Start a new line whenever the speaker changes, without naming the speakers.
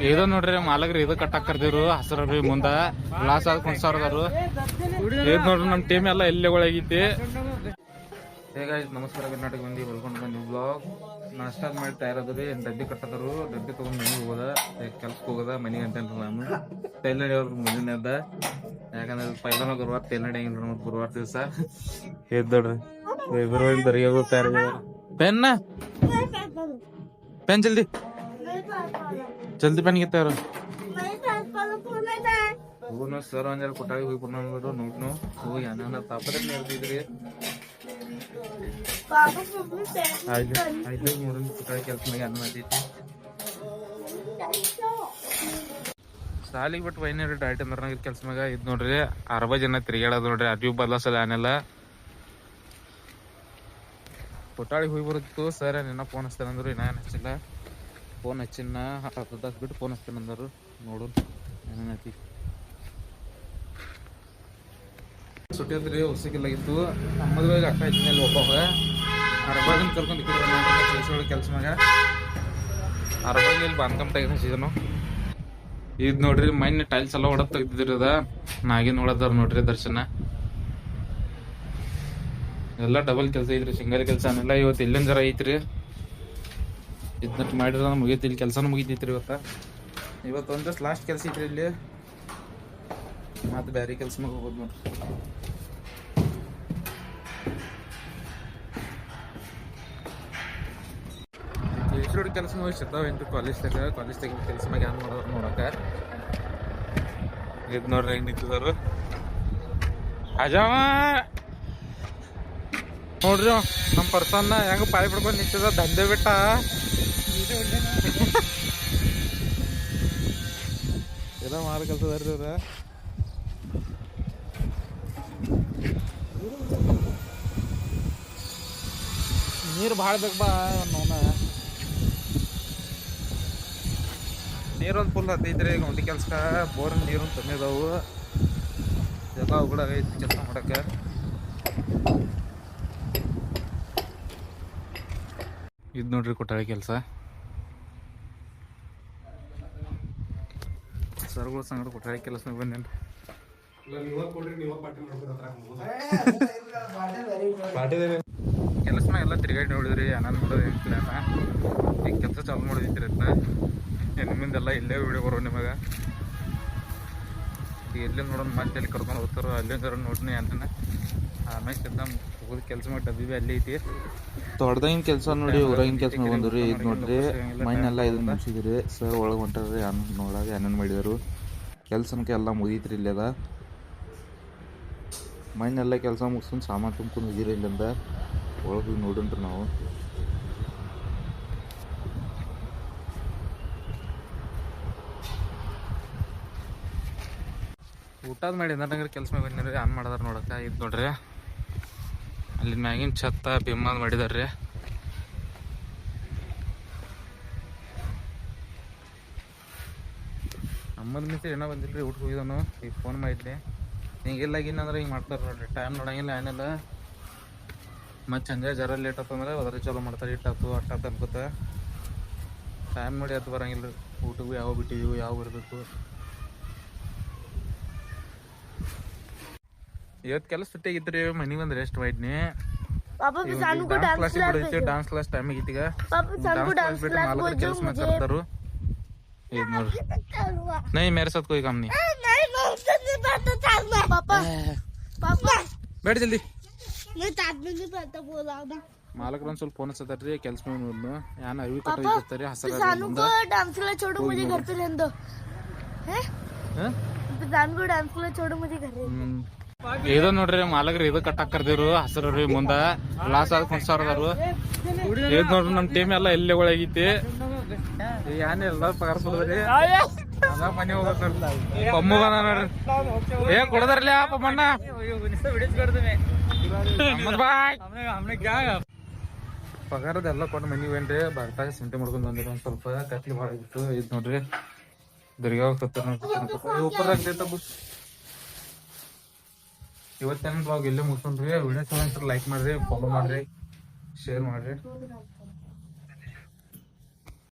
ಇದು ನೋಡ್ರಿ ಮಾಲಕ್ರಿ ಇದು ಕಟ್ಟಾಕ್ ಕರ್ದಿರು ಹಸರ್ರಿ ಮುಂದ ಲಾಸ್ ಆದ್ ಕುಣ್ಸಾರದಾರು ಇದ್ ನೋಡ್ರಿ ನಮ್ ಟೀಮ್ ಎಲ್ಲ ಎಲ್ಲೇ ಒಳಗೈತಿ. ಹೇಗಾಯ್ತು ನಮಸ್ಕಾರ ಕರ್ನಾಟಕ ಮಂದಿ ಬಲ್ಕೊಂಡು ಬಂದಿ ಬ್ಲಾಗ್ ನಾಷ್ಟ ಮಾಡಿ ತಯಾರದ್ರಿ ಡಬ್ಬಿ ಕಟ್ಟದರು ಡಬ್ಬಿ ತಗೊಂಡ್ ಮನೆಗೆ ಹೋಗೋದ ಕೆಲ್ಸಕ್ಕೆ ಹೋಗೋದ ಮನೆಗೆ ಅಂತ ನಾನು ತೈಲ್ ನಡಿಯವ್ರ ಮುಂದಿನದ ಯಾಕಂದ್ರೆ ಪೈಲನ ಗುರುವಾರ ತೈಲ್ ನಡಿಯಂಗಿಲ್ಲ ನೋಡ್ ಗುರುವಾರ ದಿವಸ ಎದ್ದೋಡ್ರಿ ಗುರುವಾರ ದರಿಯಾಗೋ ತಯಾರ ಪೆನ್ ಪೆನ್ ಜಲ್ದಿ ಜಲ್ದಿ ಪೆನ್ ಗಿತ್ತಾರ ಹೋಗೋಣ ಸರ್ ಒಂದ್ ಕೊಟ್ಟಾಗಿ ಹೋಗಿ ಬಿಟ್ಟು ನೋಡ್ನು ಹೋಗಿ ಅನ್ನ ತಾಪದ ಇರ್ತಿದ್ರಿ ಸಾಲಿಗೆ ಬಿಟ್ಟು ವೈನರಿ ಡೈಟ್ ಅಂದ್ರ ಕೆಲ್ಸ ಮ್ಯಾಗ ಇದ್ ನೋಡ್ರಿ 60 ಜನ ತಿರುಗಾಡೋದ್ ನೋಡ್ರಿ ಅರಿವು ಬದಲಾಸಲ್ಲ ಆನೆಲ್ಲ ಕೊಟ್ಟಾಳಿಗೆ ಹೋಗಿ ಬರುತ್ತು ಸರ್ ನಿನ್ನ ಫೋನ್ ಹಚ್ತಾನಂದ್ರು ಇನ್ನ ಏನ್ ಹಚ್ಚಿಲ್ಲ ಫೋನ್ ಹಚ್ಚಿನ ಹತ್ತಾಸ್ ಬಿಟ್ಟು ಫೋನ್ ಹಚ್ತಾನಂದ್ರು ನೋಡು ಏನೇನೈತಿ ಸುಟ್ಟಿ ಅಂದ್ರಿ ಹೊಸಗಿಲ್ಲಾಗಿತ್ತು ನಮ್ಮದ್ರಾಗ ಅಕ್ಕ ಇದ್ಮೇಲೆ ಒಬ್ಬ 60 ಜನ ಕರ್ಕೊಂಡು ಈ ಕಡೆ ಕೆಲಸ ಮ್ಯಾಗ 60 ಇಲ್ಲಿ ಬಾಂಧಕಂಪ ಹಚ್ಚಿದನು ಇದ್ ನೋಡ್ರಿ ಮೈನ್ ಟೈಲ್ಸ್ ಎಲ್ಲ ಹೊಡದ್ ತೆಗ್ದಿದ್ರಿ ಅದ ನಾಗಿ ನೋಡದಾರ ನೋಡ್ರಿ ದರ್ಶನ ಎಲ್ಲ ಡಬಲ್ ಕೆಲಸ ಐತ್ರಿ ಸಿಂಗಲ್ ಕೆಲಸ ಅನ್ನೆಲ್ಲ ಇವತ್ತು ಇಲ್ಲಿಂದ ಜರ ಐತ್ರಿ ಇದ್ನಟ್ ಮಾಡಿದ್ರ ಮುಗೀತಿ ಇಲ್ಲಿ ಕೆಲಸನೂ ಮುಗಿತೈತ್ರಿ ಇವತ್ತು ಒಂದಷ್ಟು ಲಾಸ್ಟ್ ಕೆಲಸ ಐತ್ರಿ ಇಲ್ಲಿ ಮತ್ತೆ ಬೇರೆ ಕೆಲಸ ಮ್ಯಾಗ ಹೋಗೋದು ನೋಡ್ರಿ ಇಸ್ರೋಡ್ ಕೆಲಸ ಮುಗಿಸಿರ್ತಾವೇನ್ರಿ ಕಾಲೇಜ್ ತೆಗಿನ ಕೆಲಸ ಮ್ಯಾಗ ಏನ್ ಮಾಡೋರು ನೋಡಕ ಇದ್ ನೋಡ್ರಿ ಹೆಂಗ್ ನಿಂತಿದಾರು ಅಜಾವ ನೋಡ್ರಿ ನಮ್ ಪರ್ಸನ್ ಹೆಂಗ ಪಾಯಿ ಬಿಡ್ಕೊಂಡ್ ನಿಂತಿದ ದಂಧೆ ಬಿಟ್ಟ ಎಲ್ಲ ಮಾರ ಕೆಲ್ಸದಾರ್ರಿ ಇವ್ರ ನೀರು ಭಾಳ ಬೇಕು ಬಾ ನೋನ ನೀರೊಂದು ಫುಲ್ ಹತ್ತೈತ್ರಿ ಒಂದಿ ಕೆಲ್ಸಕ್ಕ ಬೋರ್ ನೀರು ಕಮ್ಮಿ ಅದಾವು ಎಲ್ಲ ಕೂಡ ಐತಿ ಕೆಲಸ ಮಾಡಕ್ಕೆ ಇದು ನೋಡ್ರಿ ಕೊಟ್ಟಾಳಿ ಕೆಲಸ ಸರ್ಗಳು ಸಂಗಡ ಕೊಟ್ಟಾಳಿ ಕೆಲಸ ಬಂದೇನ್ರಿ ಕೆಲಸ ಮ್ಯಾಗ ಎಲ್ಲ ತಿರುಗಾಡಿ ನೋಡಿದ್ರಿ ಅನ್ನ ನೋಡೋದು ಏನಿಲ್ಲ ಈಗ ಕೆಲಸ ಚಾಲು ಮಾಡಿದ್ರಿ ಅಂತ ನಿಮ್ಮಿಂದೆಲ್ಲ ಇಲ್ಲೇ ವಿಡಿಯೋ ಬರೋ ನಿಮಗೆ ಎಲ್ಲಿ ನೋಡೋಣ ಮತ್ತೆ ಎಲ್ಲಿ ಕರ್ಕೊಂಡು ಹೋಗ್ತಾರೋ ಅಲ್ಲೇ ಜರ ನೋಡ್ನಿ ಅಂತಾನೆ ಆಮೇಲೆ ಸಿದ್ದ ಹೋಗೋದು ಕೆಲಸ ಮಾಡಿ ಡಬ್ಬಿ ಬಿ ಅಲ್ಲಿ ಐತಿ ತೊಡ್ದಾಗಿನ ಕೆಲಸ ನೋಡಿ ಹೊರಗಿನ ಕೆಲಸ ಬಂದ್ರಿ ಇದು ನೋಡ್ರಿ ಮೈನೆಲ್ಲ ಇದನ್ನ ಮುಗಿಸಿದ್ರಿ ಸರ್ ಒಳಗೆ ಹೊಂಟಾರ್ರಿ ನೋಡಾಗ ಏನೇನು ಮಾಡಿದರು ಕೆಲ್ಸನಕ್ಕೆ ಎಲ್ಲ ಮುಗೀತ್ರಿ ಇಲ್ಲಿ ಅದ ಮೈನೆಲ್ಲ ಕೆಲಸ ಮುಗಿಸ್ಕೊಂಡು ಸಾಮಾನು ತುಂಬ್ಕೊಂಡು ಹೋಗಿರಿ ಇಲ್ಲಿಂದ ಒಳಗೆ ನೋಡೋಣ್ರಿ ನಾವು ಊಟದ ಮಾಡಿ ನಂಗೆ ಕೆಲಸ ಮ್ಯಾಗ ಬಂದ್ರಿ ಆನ್ ಮಾಡದಾರ ನೋಡಕ್ಕ ಇದು ನೋಡ್ರಿ ಅಲ್ಲಿ ಮ್ಯಾಗಿನ ಛತ್ತ ಬಿಮ್ಮದ್ ಮಾಡಿದಾರ್ರಿ ನಮ್ಮದ್ ಮಿತಿ ಏನೋ ಬಂದಿಲ್ರಿ ಊಟಕ್ಕೆ ಹೋಗಿದನು ಈಗ ಫೋನ್ ಮಾಡಿದ್ನಿ ಹಿಂಗಿಲ್ಲಾಗಿನಂದ್ರೆ ಹಿಂಗೆ ಮಾಡ್ತಾರೆ ನೋಡ್ರಿ ಟೈಮ್ ನೋಡಂಗಿಲ್ಲ ಏನಿಲ್ಲ ಮತ್ತು ಸಂಜೆ ಜರ ಲೇಟ್ ಆತಂದ್ರೆ ಅದ್ರ ಚಲೋ ಮಾಡ್ತಾರೆ ಇಟ್ಟಾತು ಅಟ್ಟಾತು ಅನ್ಕೋತ ಟೈಮ್ ನೋಡಿ ಅದು ಬರಂಗಿಲ್ಲ ರೀ ಊಟಕ್ಕೆ ಯಾವ ಬಿಟ್ಟಿದ್ದೀವಿ ಯಾವ ಬರಬೇಕು ಇವತ್ತು ಕೆಲಸ ಸುಟ್ಟಿಗಿದ್ರಿ ಮನೆಗೆ ಬಂದ್ರೆ ರೆಸ್ಟ್ ಮಾಡಿದ್ನಿ डांस क्लास टाइम ಈಗ मालक ಕೆಲಸ ಮಾಡ್ತಾರು ಇದು ನೋಡ್ರಿ नहीं मेरे साथ कोई काम नहीं पापा बैठ जल्दी मालक ಒಂದು ಸ್ವಲ್ಪ ಫೋನ್ ಹಚ್ಚತಾರ್ರಿ ಕೆಲಸ ಮಾಡೋದು ಯಾನ ಅರಿವಿ ಕಟ್ಟೈತಾರೆ ಹಸರ
डांस क्लास छोड़ो मुझे घर पे रहने दो हैं जान को डांस क्लास छोड़ो मुझे घर
ಇದು ನೋಡ್ರಿ ಮಾಲಕ್ರಿ ಇದು ಕಟ್ಟಾಕ್ ಕರ್ದಿರು ಹಸರ್ರಿ ಮುಂದ ಲಾಸ್ ಆದ್ ಕುಣ್ಸಾರದಾರು ಇದ್ ನೋಡ್ರಿ ನಮ್ ಟೀಮ್ ಎಲ್ಲ ಎಲ್ಲಿ ಒಳಗೈತಿ ಏನ್ ಎಲ್ಲ ಪಗಾರ್ಸೋದ್ರಿ ಅದ ಮನೆ ಹೋಗ್ತಾರ ಪಮ್ಮು ಬನ ನೋಡ್ರಿ ಏ ಕೊಡದಾರ್ಲಿ ಆ ಪಮ್ಮಣ್ಣ ಪಗಾರದ ಎಲ್ಲ ಕೊಟ್ಟು ಮನಿಗೆ ಏನ್ರಿ ಬರ್ತಾಗ ಸಿಂಟೆ ಮಾಡ್ಕೊಂಡ್ ಬಂದಿರ ಒಂದ್ ಸ್ವಲ್ಪ ಕತ್ಲಿ ಭಾಳ ಆಗಿತ್ತು ಇದ್ ನೋಡ್ರಿ ದುರ್ಗ ಹೋಗ್ತಾರ ಇವತ್ತೇನು ಬ್ಲಾಗ್ ಇಲ್ಲೇ ಮುಗಿಸ್ಕೊಂಡ್ರಿ ವಿಡಿಯೋ ಚೆನ್ನಾಗಿ ಲೈಕ್ ಮಾಡ್ರಿ ಫಾಲೋ ಮಾಡ್ರಿ ಶೇರ್ ಮಾಡ್ರಿ